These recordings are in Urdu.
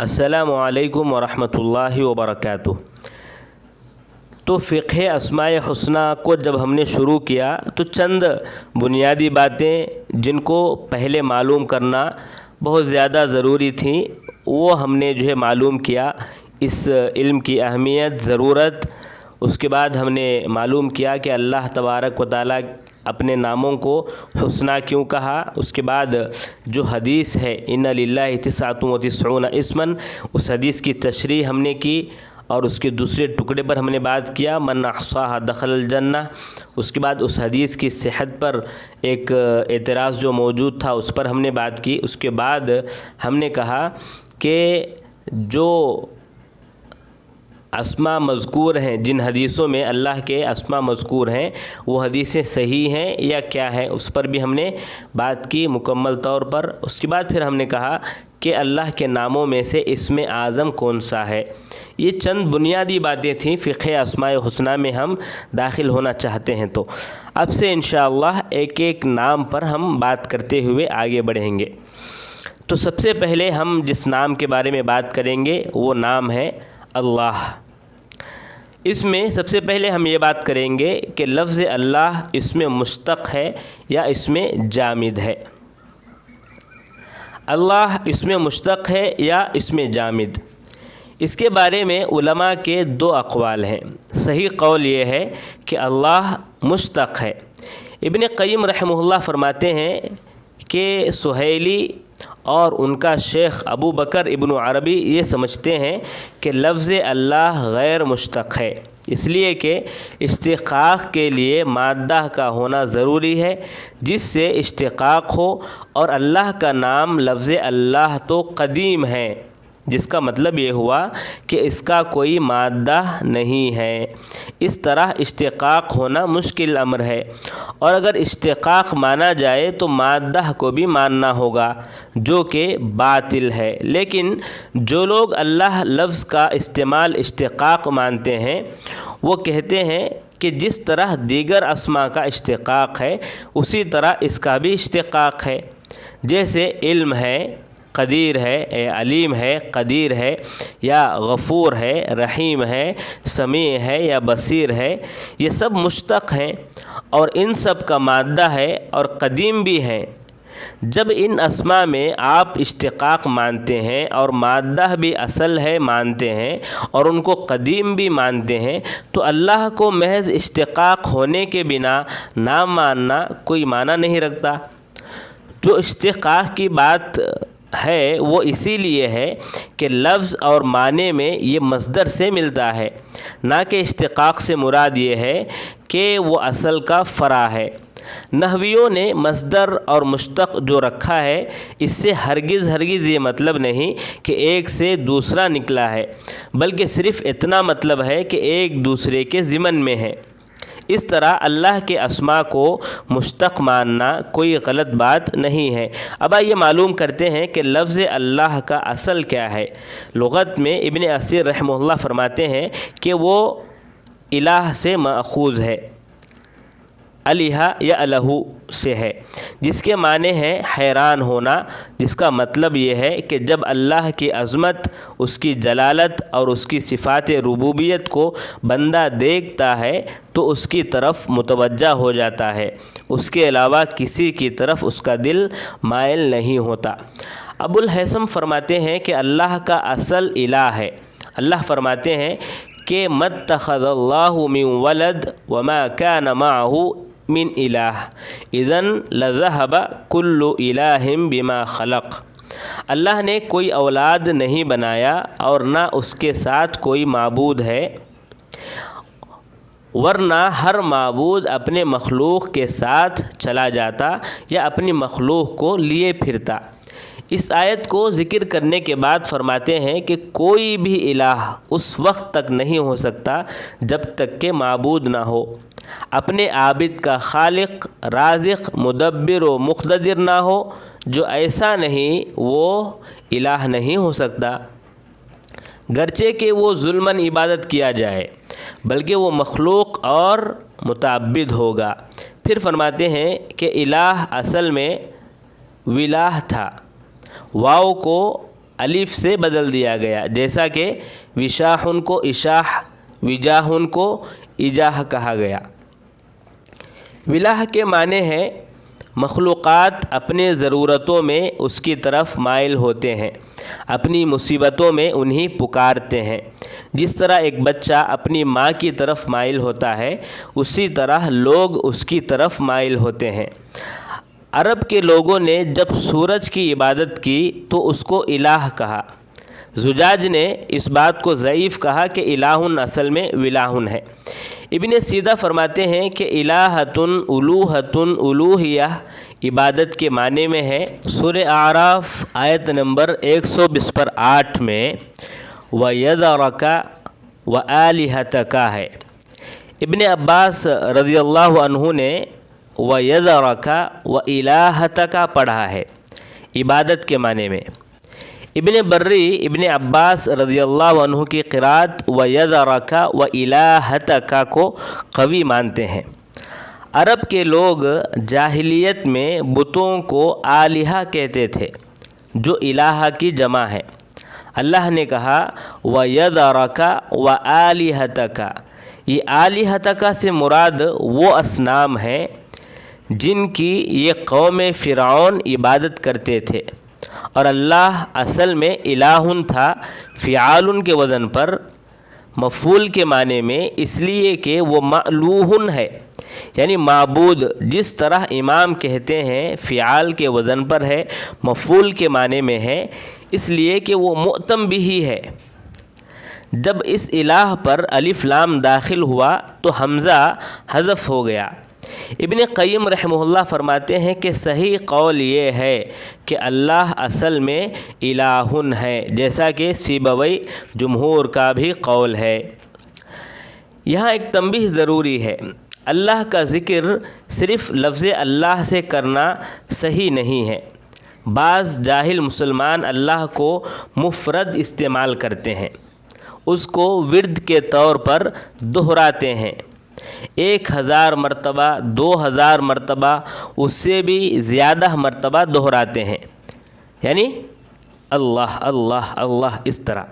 السلام علیکم ورحمۃ اللہ وبرکاتہ۔ تو فقہ اسماء حسنہ کو جب ہم نے شروع کیا تو چند بنیادی باتیں جن کو پہلے معلوم کرنا بہت زیادہ ضروری تھیں وہ ہم نے معلوم کیا، اس علم کی اہمیت، ضرورت۔ اس کے بعد ہم نے معلوم کیا کہ اللہ تبارک و تعالیٰ اپنے ناموں کو حسنہ کیوں کہا۔ اس کے بعد جو حدیث ہے ان للہ 99 اسما، اس حدیث کی تشریح ہم نے کی، اور اس کے دوسرے ٹکڑے پر ہم نے بات کیا من احصاها دخل الجنہ۔ اس کے بعد اس حدیث کی صحت پر ایک اعتراض جو موجود تھا اس پر ہم نے بات کی۔ اس کے بعد ہم نے کہا کہ جو اسماء مذکور ہیں، جن حدیثوں میں اللہ کے اسماء مذکور ہیں، وہ حدیثیں صحیح ہیں یا کیا ہیں، اس پر بھی ہم نے بات کی مکمل طور پر۔ اس کے بعد پھر ہم نے کہا کہ اللہ کے ناموں میں سے اسم اعظم کون سا ہے۔ یہ چند بنیادی باتیں تھیں فقہ اسماء حسنہ میں ہم داخل ہونا چاہتے ہیں، تو اب سے انشاءاللہ ایک ایک نام پر ہم بات کرتے ہوئے آگے بڑھیں گے۔ تو سب سے پہلے ہم جس نام کے بارے میں بات کریں گے وہ نام ہے اللہ۔ اس میں سب سے پہلے ہم یہ بات کریں گے کہ لفظ اللہ اس میں مشتق ہے یا اس میں جامد ہے۔ اللہ اس میں مشتق ہے یا اس میں جامد، اس کے بارے میں علماء کے دو اقوال ہیں۔ صحیح قول یہ ہے کہ اللہ مشتق ہے۔ ابن قیم رحمہ اللہ فرماتے ہیں کہ سہیلی اور ان کا شیخ ابو بکر ابن عربی یہ سمجھتے ہیں کہ لفظ اللہ غیر مشتق ہے، اس لیے کہ اشتقاق کے لیے مادہ کا ہونا ضروری ہے جس سے اشتقاق ہو، اور اللہ کا نام لفظ اللہ تو قدیم ہے، جس کا مطلب یہ ہوا کہ اس کا کوئی مادہ نہیں ہے۔ اس طرح اشتقاق ہونا مشکل امر ہے، اور اگر اشتقاق مانا جائے تو مادہ کو بھی ماننا ہوگا جو کہ باطل ہے۔ لیکن جو لوگ اللہ لفظ کا استعمال اشتقاق مانتے ہیں وہ کہتے ہیں کہ جس طرح دیگر اسماء کا اشتقاق ہے اسی طرح اس کا بھی اشتقاق ہے، جیسے علم ہے، قدیر ہے، علیم ہے، قدیر ہے، یا غفور ہے، رحیم ہے، سمیع ہے یا بصیر ہے، یہ سب مشتق ہیں اور ان سب کا مادہ ہے اور قدیم بھی ہے۔ جب ان اسماء میں آپ اشتقاق مانتے ہیں اور مادہ بھی اصل ہے مانتے ہیں اور ان کو قدیم بھی مانتے ہیں تو اللہ کو محض اشتقاق ہونے کے بنا نہ ماننا کوئی معنی نہیں رکھتا۔ جو اشتقاق کی بات ہے وہ اسی لیے ہے کہ لفظ اور معنی میں یہ مصدر سے ملتا ہے، نہ کہ اشتقاق سے مراد یہ ہے کہ وہ اصل کا فرع ہے۔ نحویوں نے مصدر اور مشتق جو رکھا ہے اس سے ہرگز یہ مطلب نہیں کہ ایک سے دوسرا نکلا ہے، بلکہ صرف اتنا مطلب ہے کہ ایک دوسرے کے ضمن میں ہے۔ اس طرح اللہ کے اسماء کو مشتق ماننا کوئی غلط بات نہیں ہے۔ اب آئیے معلوم کرتے ہیں کہ لفظ اللہ کا اصل کیا ہے۔ لغت میں ابن اسیر رحمہ اللہ فرماتے ہیں کہ وہ الہ سے ماخوذ ہے، الہ یا الہ سے ہے، جس کے معنی ہے حیران ہونا، جس کا مطلب یہ ہے کہ جب اللہ کی عظمت، اس کی جلالت اور اس کی صفات ربوبیت کو بندہ دیکھتا ہے تو اس کی طرف متوجہ ہو جاتا ہے، اس کے علاوہ کسی کی طرف اس کا دل مائل نہیں ہوتا۔ ابو الہیثم فرماتے ہیں کہ اللہ کا اصل الہ ہے۔ اللہ فرماتے ہیں کہ مَتَّخَذَ اللَّهُ مِن وَلَدٍ وَمَا كَانَ مَعَهُ من الہ اذن لذہب کل الہ بما خلق۔ اللہ نے کوئی اولاد نہیں بنایا اور نہ اس کے ساتھ کوئی معبود ہے، ورنہ ہر معبود اپنے مخلوق کے ساتھ چلا جاتا یا اپنی مخلوق کو لیے پھرتا۔ اس آیت کو ذکر کرنے کے بعد فرماتے ہیں کہ کوئی بھی الہ اس وقت تک نہیں ہو سکتا جب تک کہ معبود نہ ہو، اپنے عابد کا خالق، رازق، مدبر و مقتدر نہ ہو۔ جو ایسا نہیں وہ الہ نہیں ہو سکتا، گرچہ کہ وہ ظلماً عبادت کیا جائے، بلکہ وہ مخلوق اور متعبد ہوگا۔ پھر فرماتے ہیں کہ الہ اصل میں ولاہ تھا، واو کو الف سے بدل دیا گیا، جیسا کہ وشاحن کو اشاح، وجاہن کو اجاہ کہا گیا۔ ولاہ کے معنی ہے مخلوقات اپنے ضرورتوں میں اس کی طرف مائل ہوتے ہیں، اپنی مصیبتوں میں انہیں پکارتے ہیں۔ جس طرح ایک بچہ اپنی ماں کی طرف مائل ہوتا ہے، اسی طرح لوگ اس کی طرف مائل ہوتے ہیں۔ عرب کے لوگوں نے جب سورج کی عبادت کی تو اس کو الہ کہا۔ زجاج نے اس بات کو ضعیف کہا کہ الہن اصل میں ولاہن ہے۔ ابن سیدہ فرماتے ہیں کہ الہتن، الوہتن، الوہیہ عبادت کے معنی میں ہے۔ سورہ اعراف آیت نمبر 128 میں وَيَذَرَكَ وَآلِهَتَكَ ہے۔ ابن عباس رضی اللہ عنہ نے وَيَذَرَكَ وَإِلَٰهَتَكَ پڑھا ہے عبادت کے معنی میں۔ ابن بری ابن عباس رضی اللہ عنہ کی قرات وَيَذَرَكَ وَإِلَٰهَتَكَ کو قوی مانتے ہیں۔ عرب کے لوگ جاہلیت میں بتوں کو آلہہ کہتے تھے، جو الہ کی جمع ہے۔ اللہ نے کہا وَيَذَرَكَ وَآلِهَتَكَ، یہ آلِهَتَكَ سے مراد وہ اصنام ہیں جن کی یہ قوم فرعون عبادت کرتے تھے، اور اللہ اصل میں الہن تھا، فعال کے وزن پر، مفعول کے معنی میں، اس لیے کہ وہ مألوہن ہے، یعنی معبود۔ جس طرح امام کہتے ہیں فعال کے وزن پر ہے، مفعول کے معنی میں ہے، اس لیے کہ وہ مؤتم بھی ہے۔ جب اس الہ پر الف لام داخل ہوا تو حمزہ حذف ہو گیا۔ ابن قیم رحمہ اللہ فرماتے ہیں کہ صحیح قول یہ ہے کہ اللہ اصل میں الہن ہے، جیسا کہ سیبوی جمہور کا بھی قول ہے۔ یہاں ایک تنبیہ ضروری ہے، اللہ کا ذکر صرف لفظ اللہ سے کرنا صحیح نہیں ہے۔ بعض جاہل مسلمان اللہ کو مفرد استعمال کرتے ہیں، اس کو ورد کے طور پر دہراتے ہیں، 1000 مرتبہ، 2000 مرتبہ، اس سے بھی زیادہ مرتبہ دہراتے ہیں، یعنی اللہ اللہ اللہ اس طرح۔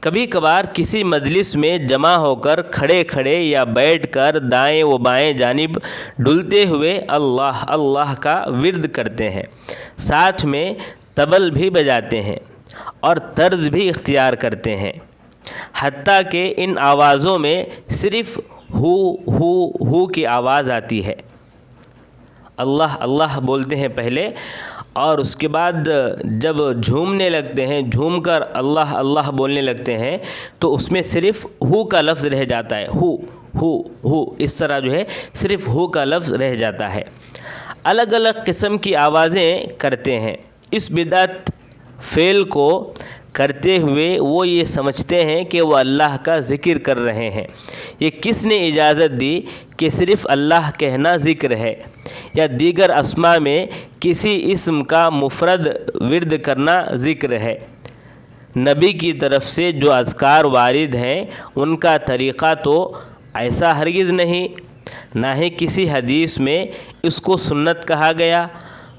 کبھی کبھار کسی مجلس میں جمع ہو کر کھڑے کھڑے یا بیٹھ کر دائیں و بائیں جانب ڈلتے ہوئے اللہ اللہ کا ورد کرتے ہیں، ساتھ میں طبل بھی بجاتے ہیں اور طرز بھی اختیار کرتے ہیں، حتیٰ کہ ان آوازوں میں صرف ہو کی آواز آتی ہے۔ اللہ اللہ بولتے ہیں پہلے، اور اس کے بعد جب جھومنے لگتے ہیں، جھوم کر اللہ اللہ بولنے لگتے ہیں، تو اس میں صرف ہو کا لفظ رہ جاتا ہے، ہو اس طرح جو ہے صرف ہو کا لفظ رہ جاتا ہے۔ الگ الگ قسم کی آوازیں کرتے ہیں۔ اس بدعت فعل کو کرتے ہوئے وہ یہ سمجھتے ہیں کہ وہ اللہ کا ذکر کر رہے ہیں۔ یہ کس نے اجازت دی کہ صرف اللہ کہنا ذکر ہے، یا دیگر اسماء میں کسی اسم کا مفرد ورد کرنا ذکر ہے؟ نبی کی طرف سے جو اذکار وارد ہیں ان کا طریقہ تو ایسا ہرگز نہیں، نہ ہی کسی حدیث میں اس کو سنت کہا گیا،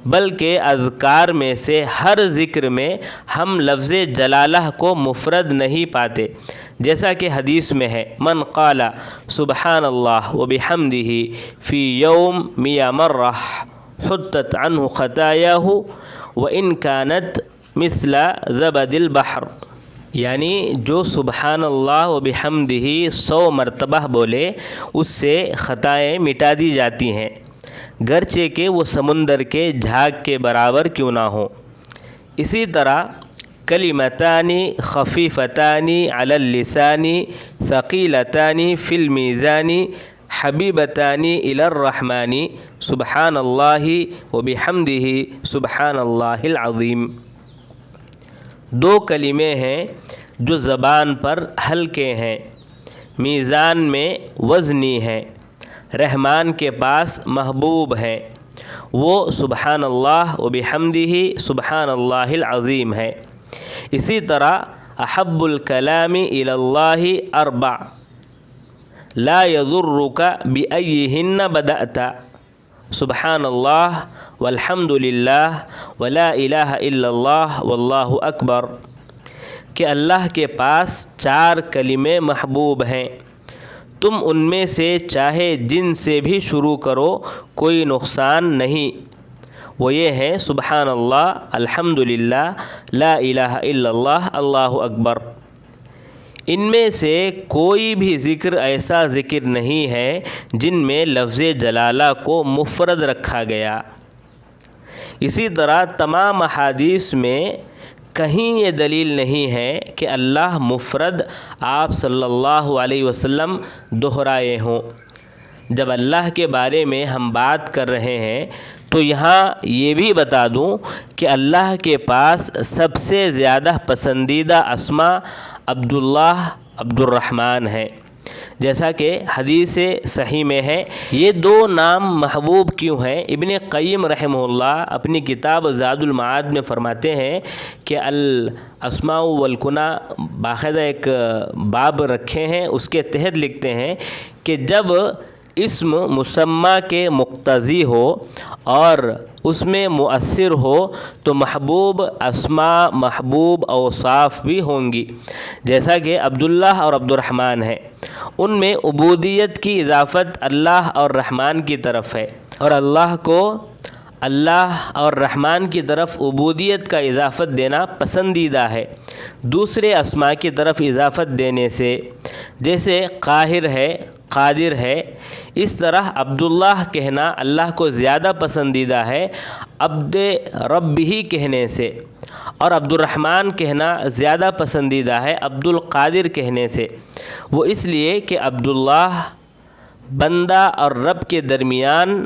بلکہ اذکار میں سے ہر ذکر میں ہم لفظ جلالہ کو مفرد نہیں پاتے، جیسا کہ حدیث میں ہے من قال سبحان اللہ وبحمدہ فی یوم 100 مرہ حطت عنہ خطایاہ وان کانت مثل زبد البحر، یعنی جو سبحان اللہ وبحمدہ 100 مرتبہ بولے اس سے خطائیں مٹا دی جاتی ہیں، گرچہ کہ وہ سمندر کے جھاگ کے برابر کیوں نہ ہوں۔ اسی طرح کلمتان خفیفتان علی اللسان ثقیلتان فی المیزان حبیبتان الی الرحمن سبحان اللہ وبحمدہ سبحان اللہ العظیم۔ 2 کلمے ہیں جو زبان پر ہلکے ہیں، میزان میں وزنی ہیں، رحمان کے پاس محبوب ہیں، وہ سبحان اللہ وبحمدہ سبحان اللہ العظیم ہے۔ اسی طرح احب الکلام الی اللہ 4 لا یضرک بأیہن بدأت سبحان اللہ والحمد للہ ولا الہ الا اللہ واللہ اکبر۔ کہ اللہ کے پاس 4 کلمے محبوب ہیں، تم ان میں سے چاہے جن سے بھی شروع کرو کوئی نقصان نہیں، وہ یہ ہیں سبحان اللہ، الحمدللہ، لا الہ الا اللہ، اللہ اکبر۔ ان میں سے کوئی بھی ذکر ایسا ذکر نہیں ہے جن میں لفظ جلالہ کو مفرد رکھا گیا۔ اسی طرح تمام احادیث میں کہیں یہ دلیل نہیں ہے کہ اللہ مفرد آپ صلی اللہ علیہ وسلم دہرائے ہوں۔ جب اللہ کے بارے میں ہم بات کر رہے ہیں تو یہاں یہ بھی بتا دوں کہ اللہ کے پاس سب سے زیادہ پسندیدہ اسماء عبداللہ، عبد الرحمن ہے، جیسا کہ حدیث صحیح میں ہے۔ یہ 2 نام محبوب کیوں ہیں؟ ابن قیم رحمہ اللہ اپنی کتاب زاد المعاد میں فرماتے ہیں کہ الاسماء والکنہ باقاعدہ ایک باب رکھے ہیں، اس کے تحت لکھتے ہیں کہ جب اسم مسمى کے مقتضی ہو اور اس میں مؤثر ہو تو محبوب اسماء، محبوب اوصاف بھی ہوں گی، جیسا کہ عبداللہ اور عبد الرحمن ہے۔ ان میں عبودیت کی اضافت اللہ اور رحمان کی طرف ہے، اور اللہ کو اللہ اور رحمان کی طرف عبودیت کا اضافت دینا پسندیدہ ہے دوسرے اسماء کی طرف اضافت دینے سے، جیسے قاہر ہے، قادر ہے۔ اس طرح عبداللہ کہنا اللہ کو زیادہ پسندیدہ ہے عبد ربہ کہنے سے، اور عبد الرحمن کہنا زیادہ پسندیدہ ہے عبد القادر کہنے سے۔ وہ اس لیے کہ عبداللہ بندہ اور رب کے درمیان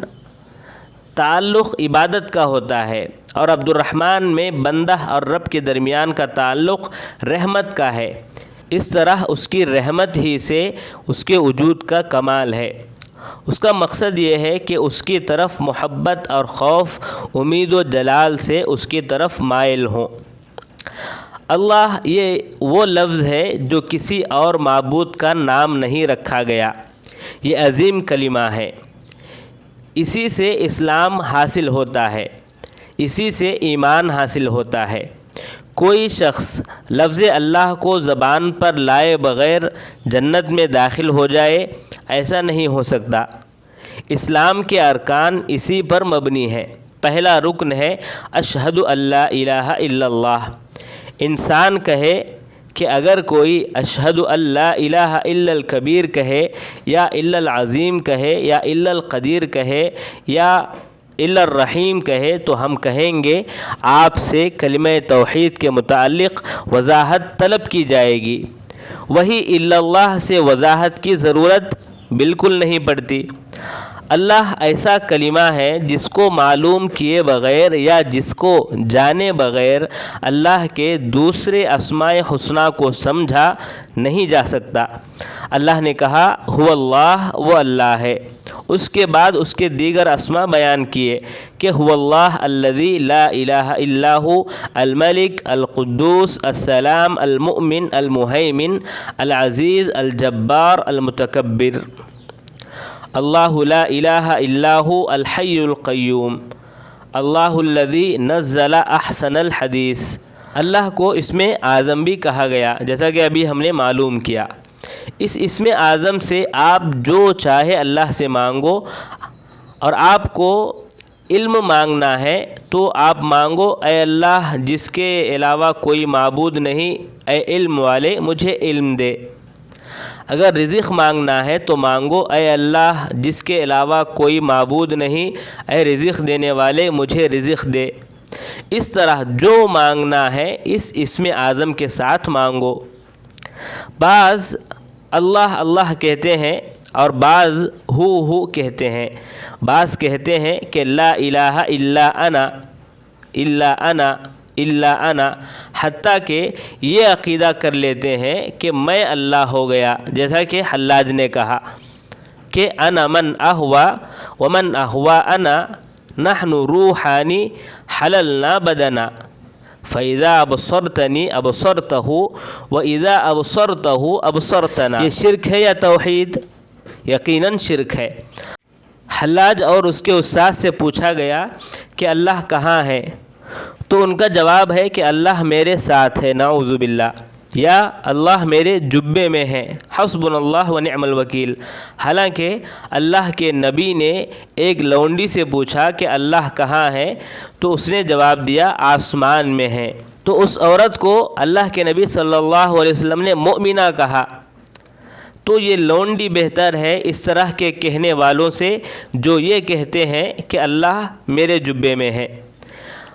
تعلق عبادت کا ہوتا ہے، اور عبد الرحمن میں بندہ اور رب کے درمیان کا تعلق رحمت کا ہے۔ اس طرح اس کی رحمت ہی سے اس کے وجود کا کمال ہے۔ اس کا مقصد یہ ہے کہ اس کی طرف محبت اور خوف، امید و جلال سے اس کی طرف مائل ہوں۔ اللہ یہ وہ لفظ ہے جو کسی اور معبود کا نام نہیں رکھا گیا، یہ عظیم کلمہ ہے۔ اسی سے اسلام حاصل ہوتا ہے، اسی سے ایمان حاصل ہوتا ہے۔ کوئی شخص لفظ اللہ کو زبان پر لائے بغیر جنت میں داخل ہو جائے، ایسا نہیں ہو سکتا۔ اسلام کے ارکان اسی پر مبنی ہے۔ پہلا رکن ہے اشہد ان لا الہ الا اللہ۔ انسان کہے کہ اگر کوئی اشہد ان لا الہ الا الکبیر کہے، یا الا العظیم کہے، یا الا القدیر کہے، یا الا الرحیم کہے، تو ہم کہیں گے آپ سے کلمہ توحید کے متعلق وضاحت طلب کی جائے گی۔ وہی الا اللہ سے وضاحت کی ضرورت بالکل نہیں پڑتی۔ اللہ ایسا کلمہ ہے جس کو معلوم کیے بغیر یا جس کو جانے بغیر اللہ کے دوسرے اسماء حسنی کو سمجھا نہیں جا سکتا۔ اللہ نے کہا هو اللہ، وہ اللہ ہے۔ اس کے بعد اس کے دیگر اسماء بیان کیے کہ هو اللہ الذی لا الہ الا هو الملک القدوس السلام المؤمن المہیمن العزیز الجبار المتکبر۔ اللہ لا الہ الا هو الحی القیوم، اللہ الذی نزل احسن الحدیث۔ اللہ کو اسم اعظم بھی کہا گیا، جیسا کہ ابھی ہم نے معلوم کیا۔ اس اسم اعظم سے آپ جو چاہے اللہ سے مانگو، اور آپ کو علم مانگنا ہے تو آپ مانگو اے اللہ جس کے علاوہ کوئی معبود نہیں، اے علم والے مجھے علم دے۔ اگر رزق مانگنا ہے تو مانگو اے اللہ جس کے علاوہ کوئی معبود نہیں، اے رزق دینے والے مجھے رزق دے۔ اس طرح جو مانگنا ہے اس اسم اعظم کے ساتھ مانگو۔ بعض اللہ اللہ کہتے ہیں اور بعض ہو کہتے ہیں۔ بعض کہتے ہیں کہ لا الہ الا انا، الا انا، الا انا، حتیٰ کہ یہ عقیدہ کر لیتے ہیں کہ میں اللہ ہو گیا، جیسا کہ حلاج نے کہا کہ انا من احوا ومن احوا انا نحن روحانی حللنا بدنا فَإِذَا أَبْصَرْتَنِي أَبْصَرْتَهُ وَإِذَا أَبْصَرْتَهُ أَبْصَرْتَنَا۔ یہ شرک ہے یا توحید؟ یقیناً شرک ہے۔ حلاج اور اس کے استاد سے پوچھا گیا کہ اللہ کہاں ہے؟ تو ان کا جواب ہے کہ اللہ میرے ساتھ ہے، نعوذ باللہ۔ یا اللہ میرے جبے میں ہے، حسبنا اللہ و نعم الوکیل۔ حالانکہ اللہ کے نبی نے ایک لونڈی سے پوچھا کہ اللہ کہاں ہے، تو اس نے جواب دیا آسمان میں ہے۔ تو اس عورت کو اللہ کے نبی صلی اللہ علیہ وسلم نے مؤمنہ کہا۔ تو یہ لونڈی بہتر ہے اس طرح کے کہنے والوں سے جو یہ کہتے ہیں کہ اللہ میرے جبے میں ہے۔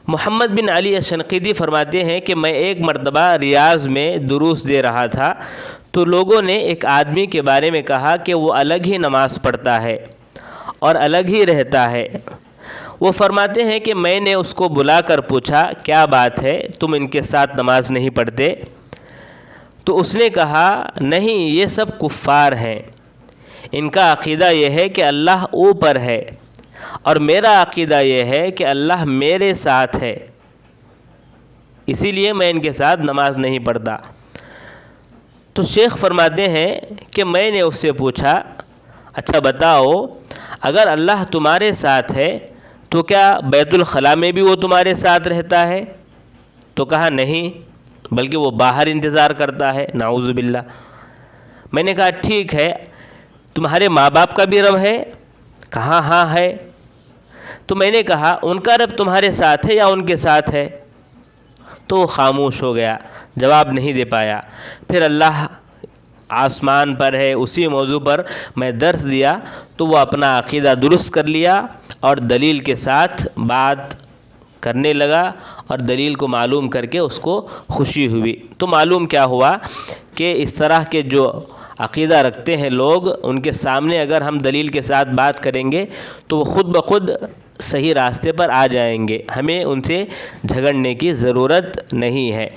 محمد بن علی الشنقیطی فرماتے ہیں کہ میں ایک مرتبہ ریاض میں دروس دے رہا تھا، تو لوگوں نے ایک آدمی کے بارے میں کہا کہ وہ الگ ہی نماز پڑھتا ہے اور الگ ہی رہتا ہے۔ وہ فرماتے ہیں کہ میں نے اس کو بلا کر پوچھا کیا بات ہے، تم ان کے ساتھ نماز نہیں پڑھتے؟ تو اس نے کہا نہیں، یہ سب کفار ہیں، ان کا عقیدہ یہ ہے کہ اللہ اوپر ہے، اور میرا عقیدہ یہ ہے کہ اللہ میرے ساتھ ہے، اسی لیے میں ان کے ساتھ نماز نہیں پڑھتا۔ تو شیخ فرماتے ہیں کہ میں نے اس سے پوچھا اچھا بتاؤ، اگر اللہ تمہارے ساتھ ہے تو کیا بیت الخلاء میں بھی وہ تمہارے ساتھ رہتا ہے؟ تو کہا نہیں، بلکہ وہ باہر انتظار کرتا ہے، نعوذ باللہ۔ میں نے کہا ٹھیک ہے، تمہارے ماں باپ کا بھی رب ہے؟ کہا ہاں ہے۔ تو میں نے کہا ان کا رب تمہارے ساتھ ہے یا ان کے ساتھ ہے؟ تو وہ خاموش ہو گیا، جواب نہیں دے پایا۔ پھر اللہ آسمان پر ہے اسی موضوع پر میں درس دیا تو وہ اپنا عقیدہ درست کر لیا اور دلیل کے ساتھ بات کرنے لگا، اور دلیل کو معلوم کر کے اس کو خوشی ہوئی۔ تو معلوم کیا ہوا کہ اس طرح کے جو عقیدہ رکھتے ہیں لوگ، ان کے سامنے اگر ہم دلیل کے ساتھ بات کریں گے تو وہ خود بخود صحیح راستے پر آ جائیں گے، ہمیں ان سے جھگڑنے کی ضرورت نہیں ہے۔